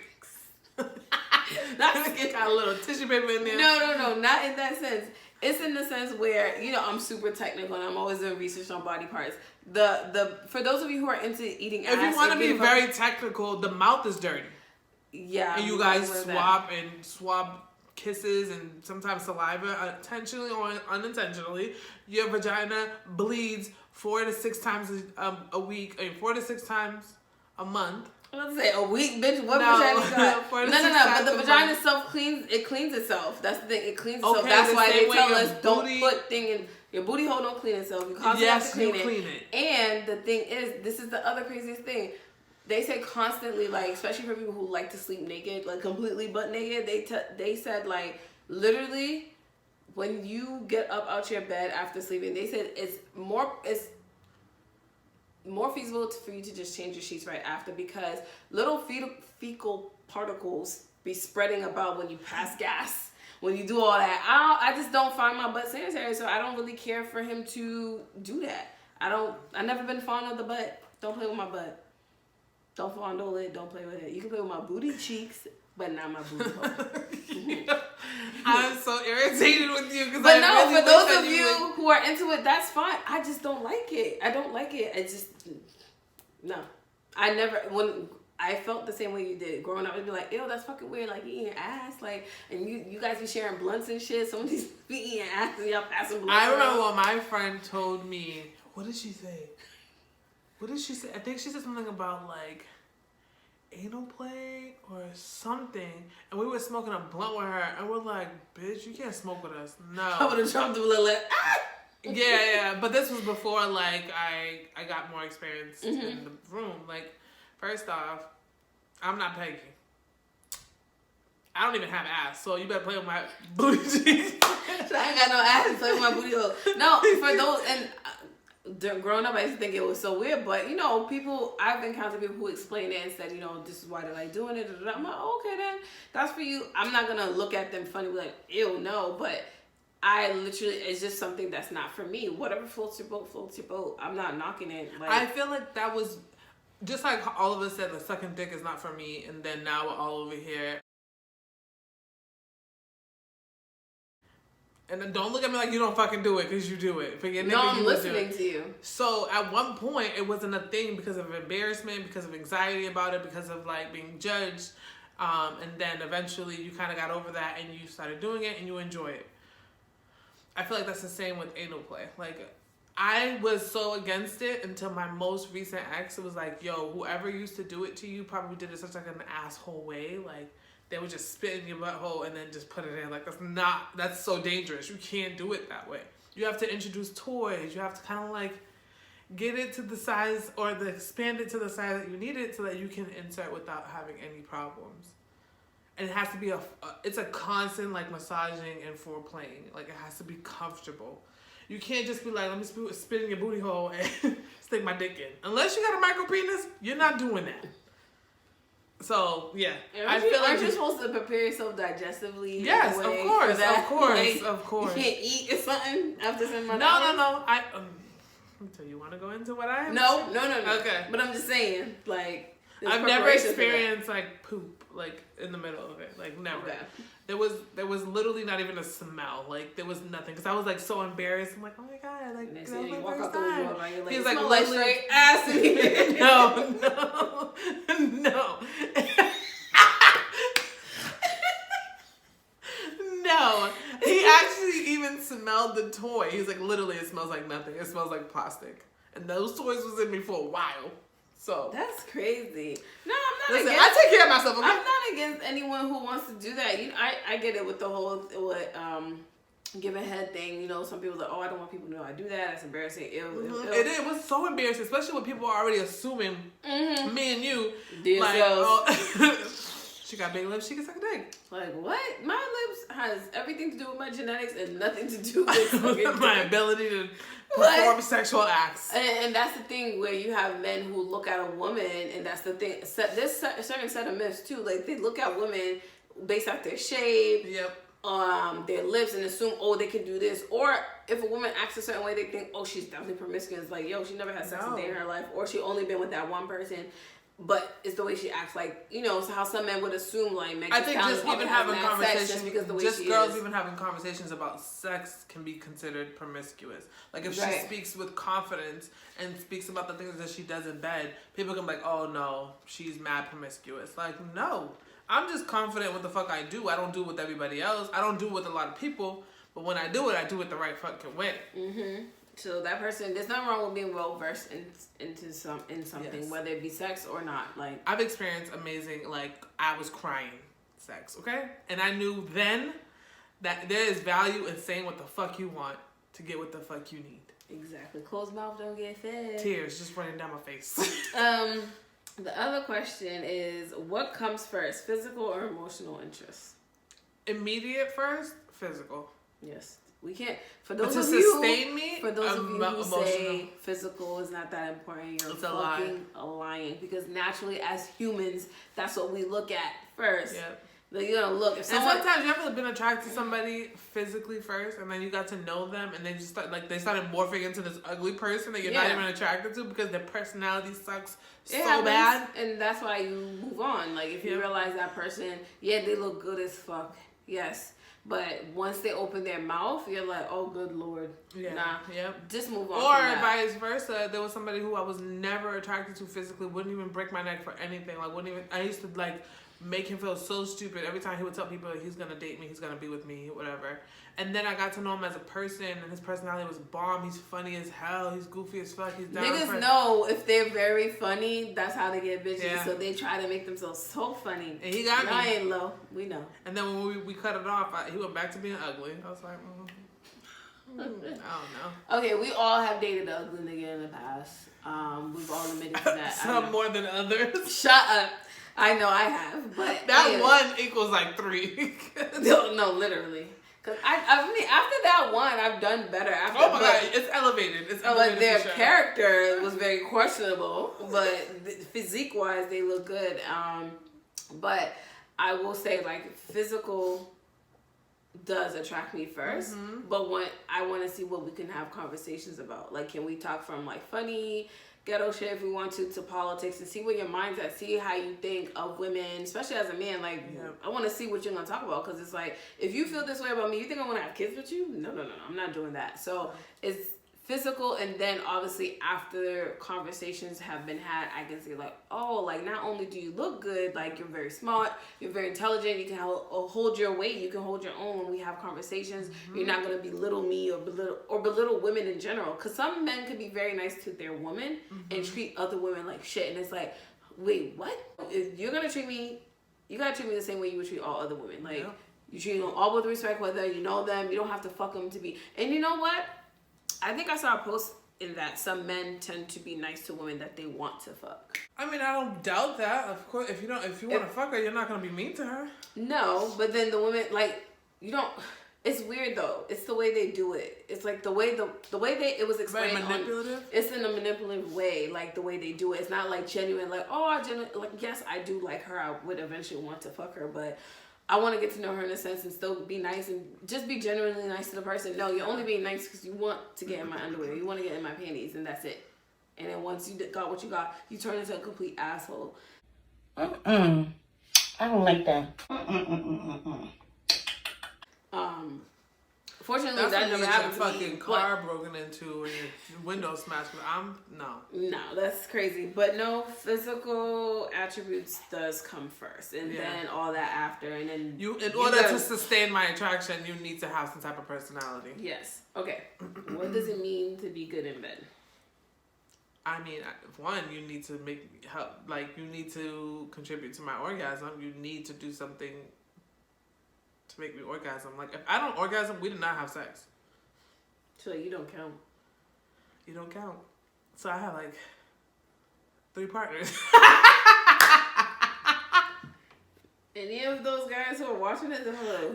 Not skin. Got a little tissue paper in there. No. Not in that sense. It's in the sense where, you know, I'm super technical and I'm always doing research on body parts. For those of you who are into eating ass, if you want to be very technical, the mouth is dirty. Yeah. And you guys swab kisses and sometimes saliva, intentionally or unintentionally. Your vagina bleeds 4 to 6 times a week, 4 to 6 times a month. I was gonna say a week, bitch. What vagina got? No. But the vagina cleans itself. That's the thing. It cleans itself. That's why they tell us don't put thing in your booty hole. Don't clean itself. You constantly have to clean it. And the thing is, this is the other craziest thing. They say constantly, like, especially for people who like to sleep naked, like completely butt naked. They said like literally when you get up out your bed after sleeping, they said it's more feasible for you to just change your sheets right after, because little fecal particles be spreading about when you pass gas, when you do all that. I just don't find my butt sanitary, so I don't really care for him to do that. I never been fond of the butt. Don't play with my butt. Don't fondle it. Don't play with it. You can play with my booty cheeks, but not my booty hole. I'm so irritated with you because for those of you who are into it, that's fine. I just don't like it. I don't like it. No. When I felt the same way you did growing up, I'd be like, ew, that's fucking weird. Like eating ass, like, and you guys be sharing blunts and shit. Somebody's be eating ass and y'all passing blunts. I remember when my friend told me, what did she say? I think she said something about like anal play or something, and we were smoking a blunt with her, and we're like, bitch, you can't smoke with us. No. I would have dropped a little Yeah, but this was before like I got more experience in the room. Like, first off, I'm not peggy. I don't even have ass, so you better play with my booty cheeks. I ain't got no ass, play with my booty hole. No, for those, and growing up, I used to think it was so weird, but you know, I've encountered people who explained it and said, you know, this is why they like doing it. I'm like, okay, then that's for you. I'm not gonna look at them funny, like, ew, no, but I literally, it's just something that's not for me. Whatever floats your boat. I'm not knocking it. Like, I feel like that was just like all of us said, the sucking dick is not for me, and then now we're all over here. And then don't look at me like you don't fucking do it, because you do it. For your nigga, no, I'm you would do listening it. to you. So at one point, it wasn't a thing because of embarrassment, because of anxiety about it, because of like being judged. And then eventually you kind of got over that and you started doing it and you enjoy it. I feel like that's the same with anal play. Like, I was so against it until my most recent ex was like, yo, whoever used to do it to you probably did it such like an asshole way. Like, they would just spit in your butthole and then just put it in. Like, that's so dangerous. You can't do it that way. You have to introduce toys. You have to kind of like get it to the size or expand it to the size that you need it so that you can insert without having any problems. And it has to be it's a constant like massaging and foreplaying. Like, it has to be comfortable. You can't just be like, let me spit in your booty hole and stick my dick in. Unless you got a micro penis, you're not doing that. So, yeah. Aren't you supposed to prepare yourself digestively? Yes, of course. Like, of course. You can't eat or something after 7 months? No. So you want to go into what I have? No. Okay. But I'm just saying, like, I've never experienced like poop like in the middle of it. Like, never. Okay. There was literally not even a smell. Like, there was nothing because I was like so embarrassed. I'm like, oh my god, like that was my first time. He's like, like straight ass in here. No. No. He actually even smelled the toy. He's like, literally, it smells like nothing. It smells like plastic. And those toys was in me for a while. So that's crazy. No, I'm not. Listen, against, I take care of myself. Okay? I'm not against anyone who wants to do that. You know, I get it with the whole give a head thing. You know, some people are like, oh, I don't want people to know I do that. That's embarrassing. It was so embarrassing, especially when people are already assuming me and you. Like, she got big lips, she can suck a dick. Like, what? My lips has everything to do with my genetics and nothing to do with my ability to perform sexual acts. And that's the thing where you have men who look at a woman, and that's the thing. There's a certain set of myths too. Like, they look at women based off their shape, their lips, and assume, oh, they can do this. Or if a woman acts a certain way, they think, oh, she's definitely promiscuous. Like, yo, she never had sex a day in her life, or she only been with that one person. But it's the way she acts, like, you know, so how some men would assume, like, I think just even having conversations, because the way just she girls is. Even having conversations about sex can be considered promiscuous. Like, if she speaks with confidence and speaks about the things that she does in bed, people can be like, oh no, she's mad promiscuous. Like, no, I'm just confident with the fuck I do. I don't do it with everybody else. I don't do it with a lot of people. But when I do it the right fucking way. Mm-hmm. So that person, there's nothing wrong with being well versed in something, whether it be sex or not. Like, I've experienced amazing, like, I was crying sex, okay? And I knew then that there is value in saying what the fuck you want to get what the fuck you need. Exactly. Closed mouth don't get fed. Tears just running down my face. The other question is, what comes first, physical or emotional interest? Immediate first, physical. Yes. We can't, for those to of you sustain me, for those of you who emotional. Say physical is not that important, you're fucking lying. Because naturally, as humans, that's what we look at first. Yep. Like, you're gonna look. And sometimes you ever been attracted to somebody physically first, and then you got to know them, and they just they started morphing into this ugly person that you're not even attracted to because their personality sucks bad. And that's why you move on. Like, if you realize that person, they look good as fuck. Yes. But once they open their mouth, you're like, oh, good Lord. Yeah. Nah. Yep. Just move on. Or vice versa. There was somebody who I was never attracted to physically, wouldn't even break my neck for anything. Like, I used to, like, make him feel so stupid every time he would tell people he's going to date me, he's going to be with me, whatever. And then I got to know him as a person, and his personality was bomb. He's funny as hell. He's goofy as fuck. He's down. Niggas know if they're very funny, that's how they get bitches. Yeah. So they try to make themselves so funny. And he got me. I ain't low. We know. And then when we cut it off, he went back to being ugly. I was like, I don't know. Okay, we all have dated an ugly nigga in the past. We've all admitted to that. Some more than others. Shut up. I know I have, but that one equals like 3. No, literally. Cause I mean, after that one, I've done better. After, oh my god, it's elevated. But their character was very questionable. But physique wise, they look good. But I will say, like, physical does attract me first. Mm-hmm. But when I want to see what we can have conversations about, like, can we talk from like funny ghetto shit if we want to politics, and see where your mind's at, see how you think of women, especially as a man. Like, I want to see what you're going to talk about, because it's like, if you feel this way about me, you think I want to have kids with you? No, I'm not doing that. So it's physical, and then obviously after conversations have been had, I can say like, oh, like not only do you look good, like you're very smart, you're very intelligent, you can hold your weight, you can hold your own when we have conversations. You're not going to belittle me or belittle women in general, because some men could be very nice to their woman and treat other women like shit, and it's like, wait, what? If you're going to treat me, you got to treat me the same way you would treat all other women. Like, you treat them all with respect, whether you know them, you don't have to fuck them to be. And you know what? I think I saw a post in that some men tend to be nice to women that they want to fuck. I mean, I don't doubt that. Of course, if you want to fuck her, you're not gonna be mean to her. No, but then the women, like, you don't. It's weird though. It's the way they do it. It's like the way it was explained. Very manipulative. It's in a manipulative way, like the way they do it. It's not like genuine. Like, oh, like, yes, I do like her. I would eventually want to fuck her, but I want to get to know her in a sense and still be nice and just be genuinely nice to the person. No, you're only being nice because you want to get in my underwear. You want to get in my panties, and that's it. And then once you got what you got, you turn into a complete asshole. I don't like that. Fortunately, that's that never happened to me. Fucking car broken into and your window smashed. No, that's crazy. But no, physical attributes does come first, and then all that after, and then in order to sustain my attraction, you need to have some type of personality. Yes. Okay. What does it mean to be good in bed? I mean, one, you need to you need to contribute to my orgasm. You need to do something to make me orgasm. Like, if I don't orgasm, we did not have sex. So you don't count. You don't count. So I have like 3 partners. Any of those guys who are watching it,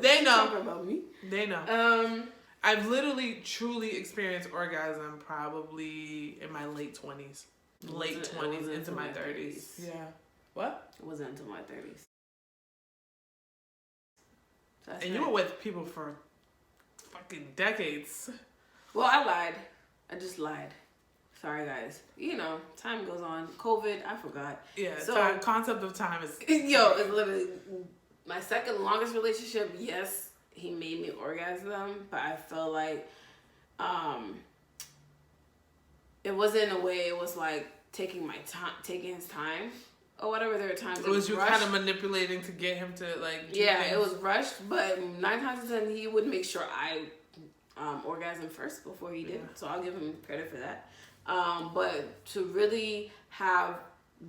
they know talking about me. They know. I've literally, truly experienced orgasm probably in my late 20s. Late 20s into my 30s. Yeah. What? It wasn't until my 30s. And you were with people for fucking decades. Well, I lied. I just lied. Sorry, guys. You know, time goes on. COVID, I forgot. Yeah, so concept of time is... Yo, it's literally my second longest relationship. Yes, he made me orgasm, but I felt like it wasn't in a way, it was like taking his time. Or whatever, there were times it was you rushed. Kind of manipulating to get him to like do things. It was rushed, but 9 times out of 10 he would make sure I orgasm first before he did. So I'll give him credit for that. But to really have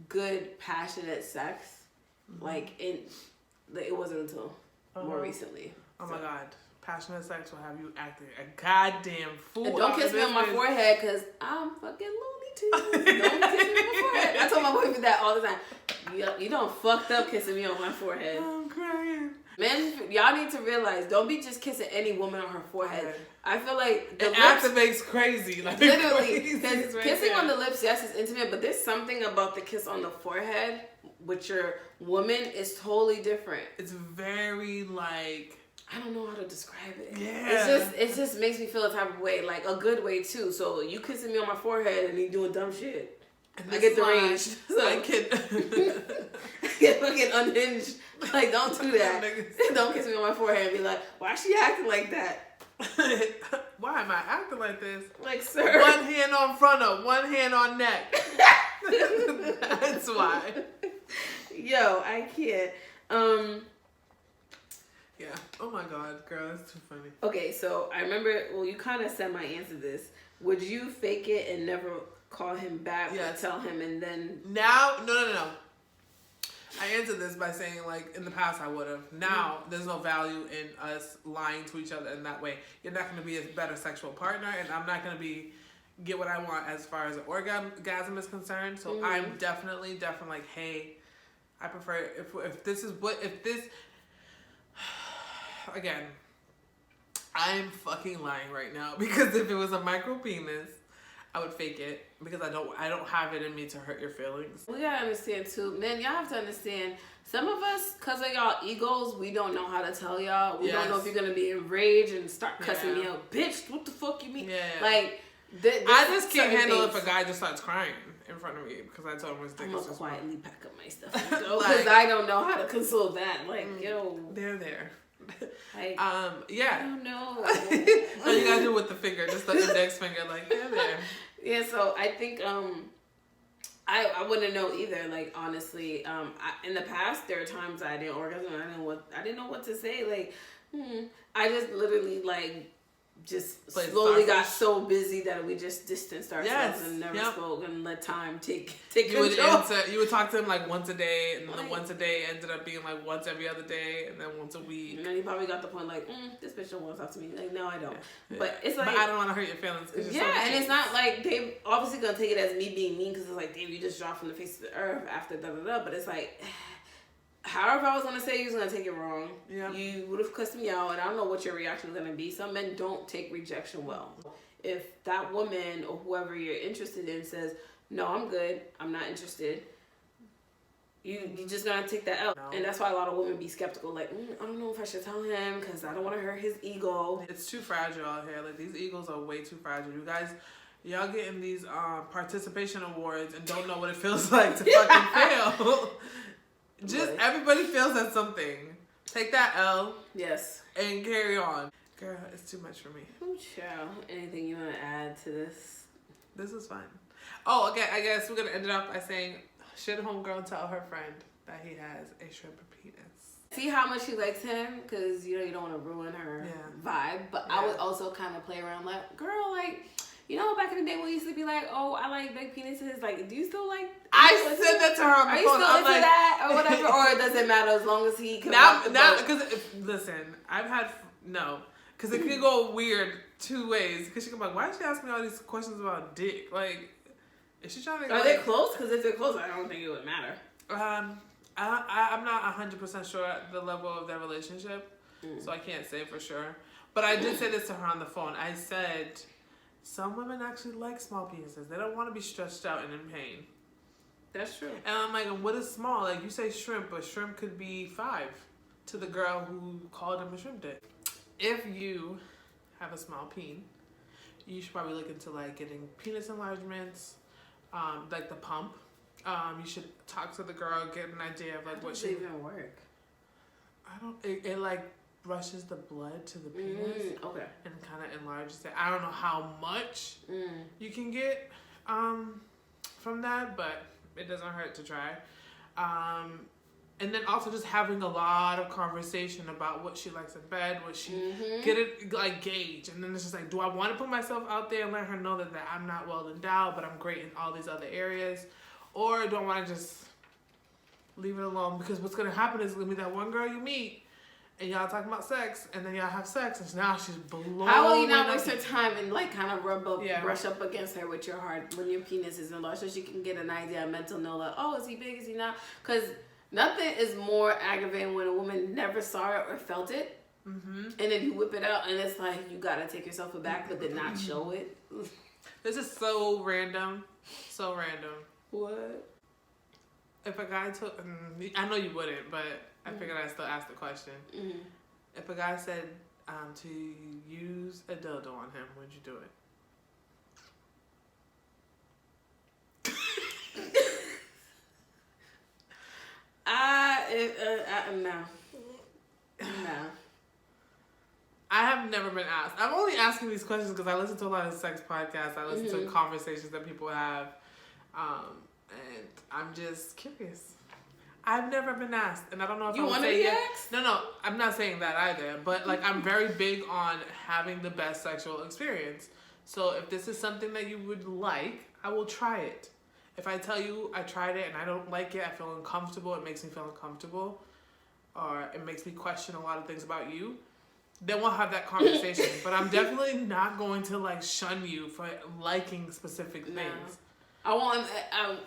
good passionate sex, like it wasn't until more recently. Oh my god. Passionate sex will have you acting a goddamn fool. And don't kiss me on my forehead, because I'm fucking Looney Tunes. Don't kiss me on my forehead. I told my boyfriend that all the time. You don't fucked up kissing me on my forehead. I'm crying. Men, y'all need to realize, don't be just kissing any woman on her forehead. Okay. I feel like it activates crazy. Like, literally, because kissing on the lips, yes, is intimate, but there's something about the kiss on the forehead with your woman is totally different. It's very like... I don't know how to describe it. Yeah. It just makes me feel a type of way, like a good way too. So you kissing me on my forehead and you doing dumb shit. I get deranged. So I get fucking unhinged. Like, don't do that. Don't kiss me on my forehead and be like, why is she acting like that? Why am I acting like this? Like, sir. One hand on frontal, one hand on neck. That's why. Yo, I can't. Yeah. Oh my god, girl, that's too funny. Okay, so I remember, well, you kind of said my answer to this. Would you fake it and never call him back or tell him and then... Now, no. I answered this by saying, like, in the past I would have. Now, there's no value in us lying to each other in that way. You're not going to be a better sexual partner, and I'm not going to get what I want as far as an orgasm is concerned. So I'm definitely like, hey, I prefer, if this... Again, I'm fucking lying right now, because if it was a micro penis, I would fake it, because I don't have it in me to hurt your feelings. We gotta understand too, man, y'all have to understand, some of us, because of y'all egos, we don't know how to tell y'all. We don't know if you're gonna be enraged and start cussing me out. Bitch, what the fuck you mean? Yeah. Like, I just can't handle if a guy just starts crying. in front of me because I told him his dick I'm is gonna just quietly pack up my stuff because I don't know how to console that. Like, yo, they're there. like, yeah. I don't know. No, you gotta do it with the finger, just the index finger, like they're there. Yeah, so I think I wouldn't know either. Like, honestly, in the past there are times I didn't orgasm and I didn't know what to say. Like, I just literally like just slowly got so busy that we just distanced ourselves and never spoke and let time take control. You would talk to him like once a day, and then once a day ended up being like once every other day, and then once a week. And then he probably got the point like, this bitch don't want to talk to me. Like, no, I don't. Yeah. But it's like, but I don't want to hurt your feelings. And it's not like they obviously gonna take it as me being mean because it's like, damn, you just dropped from the face of the earth after da da da. But it's like, however I was gonna say, you was gonna take it wrong. Yeah. You would have cussed me out, and I don't know what your reaction was gonna be. Some men don't take rejection well. If that woman or whoever you're interested in says, "No, I'm good. I'm not interested," you just gonna take that out. No. And that's why a lot of women be skeptical. Like, I don't know if I should tell him because I don't want to hurt his ego. It's too fragile out here. Like, these egos are way too fragile. You guys, y'all getting these participation awards and don't know what it feels like to fucking fail. Just everybody fails at something. Take that L. Yes. And carry on. Girl, it's too much for me. Oh, child. Anything you want to add to this? This is fun. Oh, okay. I guess we're going to end it off by saying, should homegirl tell her friend that he has a shrimp penis? See how much she likes him? Because, you don't want to ruin her vibe. But I would also kind of play around like, girl, like, back in the day we used to be like, oh, I like big penises. Like, do you still like? I said that to her on the phone. Are you still into that or whatever? Or it doesn't matter as long as he can walk the boat? Because listen, I've had because it could go weird two ways. Because she could be like, why is she asking me all these questions about dick? Like, is she trying to? Are they close? Because if they're close, I don't think it would matter. I'm not 100% sure the level of their relationship, so I can't say for sure. But I did say this to her on the phone. I said, some women actually like small penises. They don't want to be stretched out and in pain. That's true. And I'm like, what is small? Like, you say shrimp, but shrimp could be 5 to the girl who called him a shrimp dick. If you have a small peen, you should probably look into like getting penis enlargements, like the pump. You should talk to the girl, get an idea of like what she even work. It like rushes the blood to the penis, okay, and kind of enlarges it. I don't know how much you can get from that, but it doesn't hurt to try. And then also just having a lot of conversation about what she likes in bed, what she get it like gauge, and then it's just like, do I want to put myself out there and let her know that I'm not well endowed, but I'm great in all these other areas, or do I want to just leave it alone? Because what's gonna happen is gonna be that one girl you meet, and y'all talking about sex, and then y'all have sex, and now she's blown. How will you not waste her time and like kind of brush up against her with your heart when your penis is enlarged, so she can get an idea, a mental note, like, oh, is he big? Is he not? Because nothing is more aggravating when a woman never saw it or felt it, and then you whip it out, and it's like you gotta take yourself aback, but did not show it. This is so random, so random. What? If a guy took, I know you wouldn't, but I figured I'd still ask the question. If a guy said to use a dildo on him, would you do it? No. I have never been asked. I'm only asking these questions because I listen to a lot of sex podcasts. I listen to conversations that people have, and I'm just curious. I've never been asked, and I don't know if you want to be asked. No, I'm not saying that either. But like, I'm very big on having the best sexual experience. So if this is something that you would like, I will try it. If I tell you I tried it and I don't like it, I feel uncomfortable, it makes me feel uncomfortable, or it makes me question a lot of things about you, then we'll have that conversation. But I'm definitely not going to like shun you for liking specific things. I'm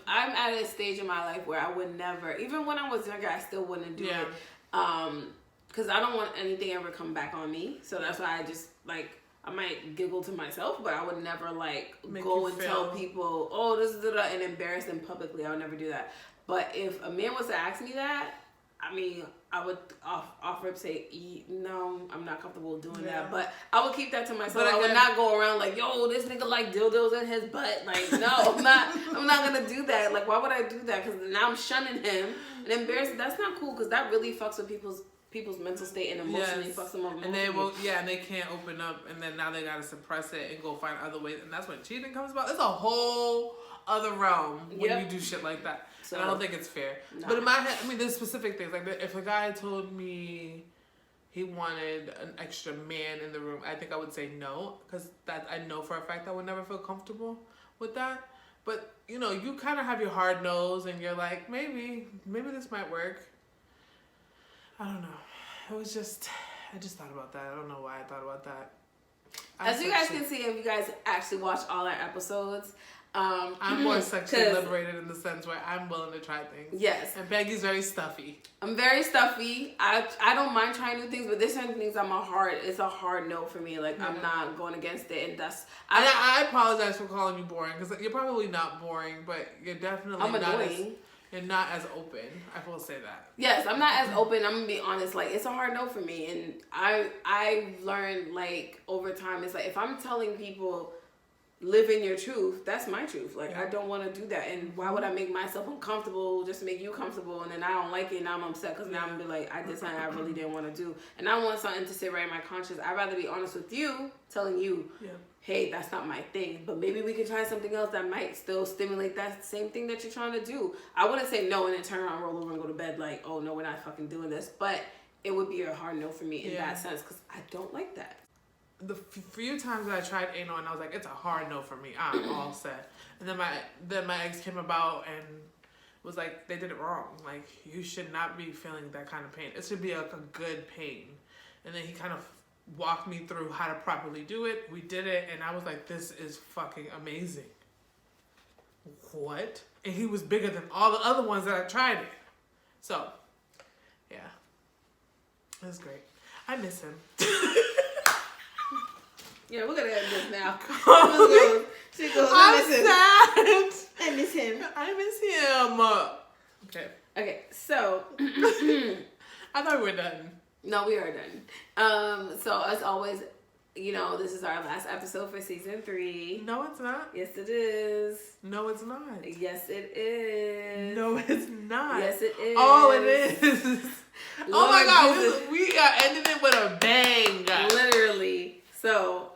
at a stage in my life where I would never, even when I was younger, I still wouldn't do it. Because I don't want anything ever come back on me. So that's why I just like, I might giggle to myself, but I would never like go and tell people, oh, this is and embarrass them publicly. I would never do that. But if a man was to ask me that, I mean, I would offer up say, no, I'm not comfortable doing that. But I would keep that to myself. I would not go around like, yo, this nigga like dildos in his butt. Like, no, I'm not gonna do that. Like, why would I do that? Because now I'm shunning him and embarrassed. That's not cool because that really fucks with people's mental state and emotionally fucks them up. And they won't, and they can't open up, and then now they gotta suppress it and go find other ways, and that's when cheating comes about. It's a whole other realm when you do shit like that. So, and I don't think it's fair. Nah. But in my head, I mean, there's specific things. Like, if a guy told me he wanted an extra man in the room, I think I would say no, because that I know for a fact I would never feel comfortable with that. But, you know, you kind of have your hard nose, and you're like, maybe this might work. I don't know. I just thought about that. I don't know why I thought about that. As you guys can see, if you guys actually watch all our episodes, I'm more sexually liberated in the sense where I'm willing to try things. Yes. And Peggy's very stuffy. I'm very stuffy. I don't mind trying new things, but there's certain things it's a hard no for me. Like, I'm not going against it, and that's... I apologize for calling you boring, because you're probably not boring, but you're definitely you're not as open. I will say that. Yes, I'm not as open. I'm gonna be honest. Like, it's a hard no for me, and I've learned, like, over time, it's like, if I'm telling people live in your truth, that's my truth. Like, I don't want to do that, and why would I make myself uncomfortable just to make you comfortable, and then I don't like it, and now I'm upset because now I'm gonna be like, I did something I really didn't want to do, and I want something to sit right in my conscience. I'd rather be honest with you, telling you, hey, that's not my thing, but maybe we could try something else that might still stimulate that same thing that you're trying to do. I wouldn't say no and then turn around, roll over, and go to bed like, oh no, we're not fucking doing this, but it would be a hard no for me in that sense, because I don't like that. The few times that I tried anal and I was like, it's a hard no for me, I'm all set. And then my ex came about and was like, they did it wrong. Like, you should not be feeling that kind of pain. It should be like a good pain. And then he kind of walked me through how to properly do it. We did it, and I was like, this is fucking amazing. What? And he was bigger than all the other ones that I tried it. So, yeah. It was great. I miss him. Yeah, we're gonna end this now. She goes, I'm sad. I miss him. I miss him. Okay, so I thought we were done. No, we are done. So as always, you know, this is our last episode for season 3. No, it's not. Yes, it is. No, it's not. Yes, it is. No, it's not. Yes, it is. Oh, it is. Oh my God, we are ending it with a bang. Literally. So,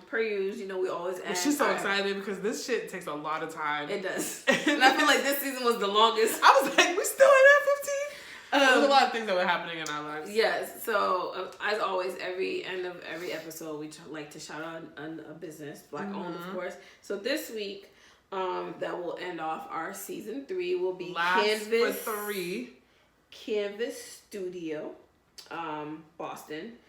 per usual, you know, we always end. She's so excited because this shit takes a lot of time. It does. And I feel like this season was the longest. I was like, we still in at 15? There's a lot of things that were happening in our lives. Yes. So, as always, end of every episode, we like to shout out a business, Black owned, of course. So this week, that will end off our season 3 will be Canvas for 3. Canvas Studio, Boston.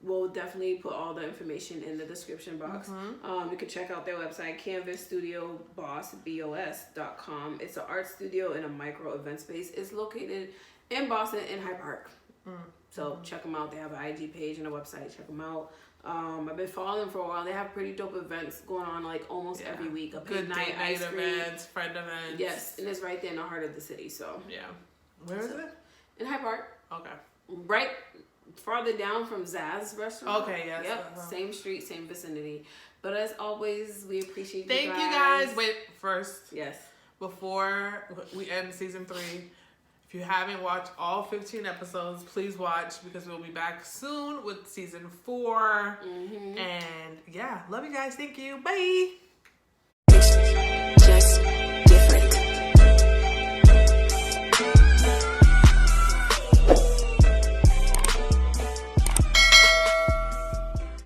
We'll definitely put all the information in the description box. You can check out their website, canvasstudiobos.com. It's an art studio and a micro event space. It's located in Boston in Hyde Park. So check them out. They have an IG page and a website. Check them out. I've been following them for a while. They have pretty dope events going on like almost every week. A good night events, friend events. Yes, and it's right there in the heart of the city. So yeah, where is it? In Hyde Park. Okay. Right. Farther down from Zaz's restaurant. Okay, yes. Yep, same street, same vicinity. But as always, we appreciate you guys. Thank you guys. Wait, first. Yes. Before we end season 3, if you haven't watched all 15 episodes, please watch because we'll be back soon with season 4. And yeah, love you guys. Thank you. Bye. Just